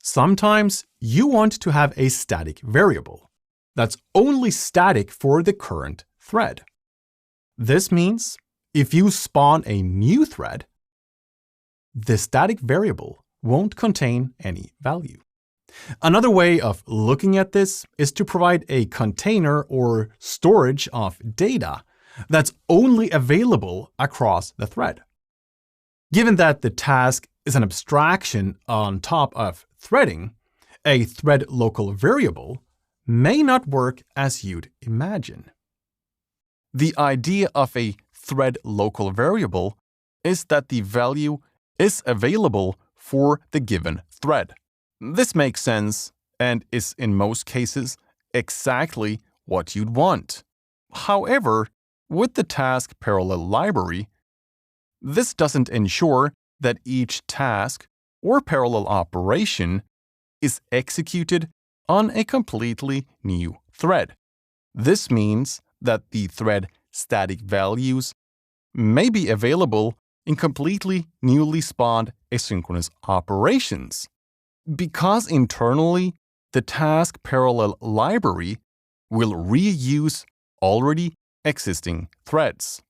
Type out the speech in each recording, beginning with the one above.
Sometimes you want to have a static variable that's only static for the current thread. This means if you spawn a new thread, the static variable won't contain any value. Another way of looking at this is to provide a container or storage of data that's only available across the thread. Given that the task is an abstraction on top of threading, a ThreadLocal variable may not work as you'd imagine. The idea of a ThreadLocal variable is that the value is available for the given thread. This makes sense and is in most cases exactly what you'd want. However, with the task parallel library, this doesn't ensure that each task or parallel operation is executed on a completely new thread. This means that the thread static values may be available in completely newly spawned asynchronous operations. Because internally, the task parallel library will reuse already existing threads.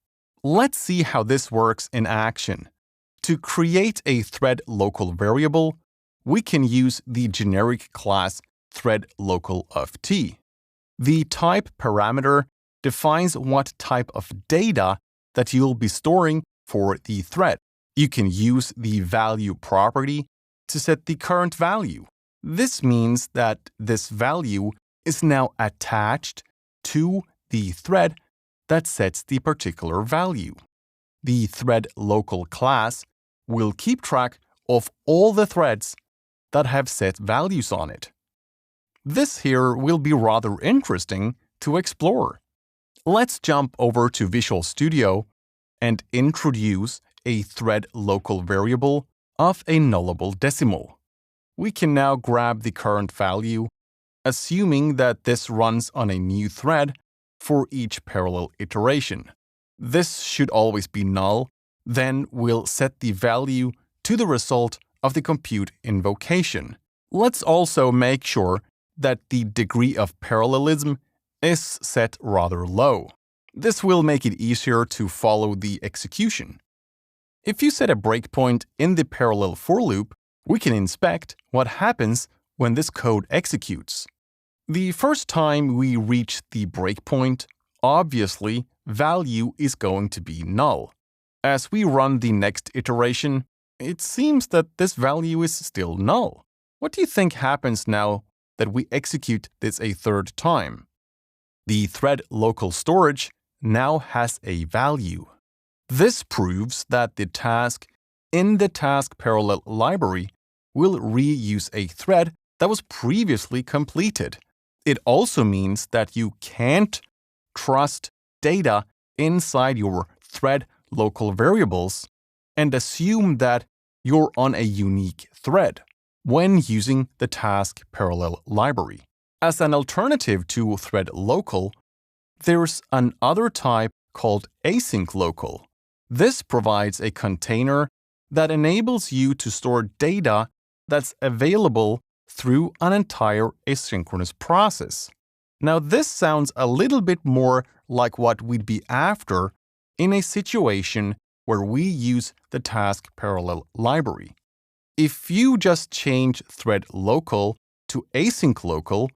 Let's see how this works in action. To create a ThreadLocal variable, we can use the generic class ThreadLocal of t. The type parameter defines what type of data that you'll be storing for the thread. You can use the value property to set the current value. This means that this value is now attached to the thread that sets the particular value. The ThreadLocal class will keep track of all the threads that have set values on it. This here will be rather interesting to explore. Let's jump over to Visual Studio and introduce a ThreadLocal variable of a nullable decimal. We can now grab the current value, assuming that this runs on a new thread for each parallel iteration. This should always be null. Then we'll set the value to the result of the compute invocation. Let's also make sure that the degree of parallelism is set rather low. This will make it easier to follow the execution. If you set a breakpoint in the parallel for loop, we can inspect what happens when this code executes. The first time we reach the breakpoint, obviously, value is going to be null. As we run the next iteration, it seems that this value is still null. What do you think happens now that we execute this a third time? The ThreadLocal storage now has a value. This proves that the task in the task parallel library will reuse a thread that was previously completed. It also means that you can't trust data inside your ThreadLocal variables and assume that you're on a unique thread when using the task parallel library. As an alternative to ThreadLocal, there's another type called AsyncLocal. This provides a container that enables you to store data that's available through an entire asynchronous process. Now, this sounds a little bit more like what we'd be after in a situation where we use the task parallel library. If you just change ThreadLocal to AsyncLocal,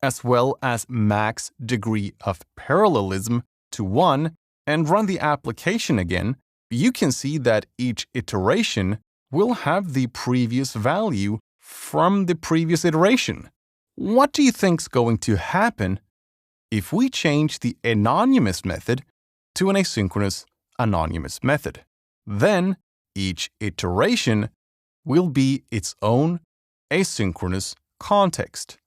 as well as max degree of parallelism to 1, and run the application again, you can see that each iteration will have the previous value from the previous iteration. What do you think's going to happen if we change the anonymous method to an asynchronous anonymous method? Then each iteration will be its own asynchronous context,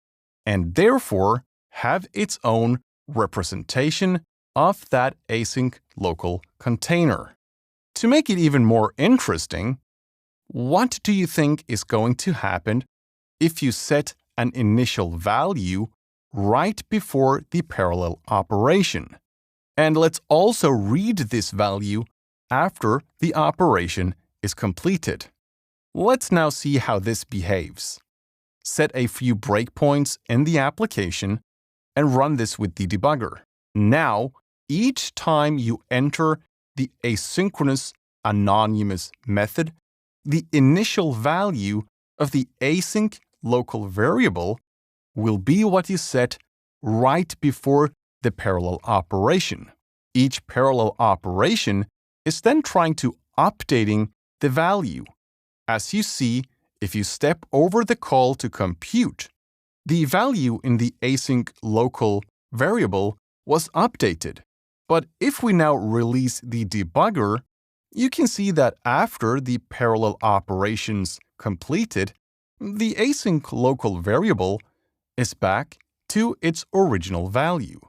and therefore have its own representation of that AsyncLocal container. To make it even more interesting, what do you think is going to happen if you set an initial value right before the parallel operation? And let's also read this value after the operation is completed. Let's now see how this behaves. set a few breakpoints in the application and run this with the debugger. Now, each time you enter the asynchronous anonymous method, the initial value of the async local variable will be what you set right before the parallel operation. Each parallel operation is then trying to updating the value. As you see, if you step over the call to compute, the value in the async local variable was updated. But if we now release the debugger, you can see that after the parallel operations completed, the async local variable is back to its original value,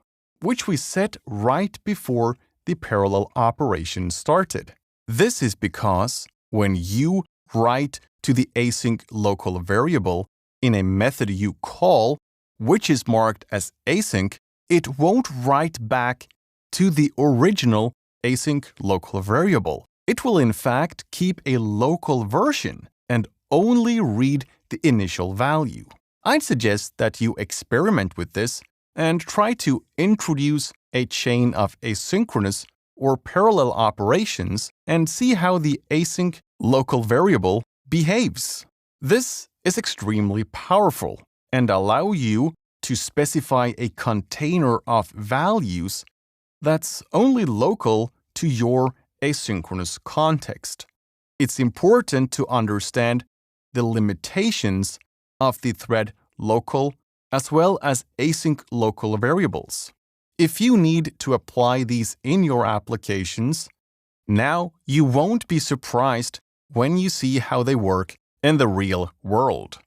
which we set right before the parallel operation started. This is because when you write to the async local variable in a method you call, which is marked as async, it won't write back to the original async local variable. It will in fact keep a local version and only read the initial value. I'd suggest that you experiment with this and try to introduce a chain of asynchronous or parallel operations and see how the async local variable behaves. This is extremely powerful and allow you to specify a container of values that's only local to your asynchronous context. It's important to understand the limitations of the ThreadLocal as well as async local variables. If you need to apply these in your applications, now you won't be surprised when you see how they work in the real world.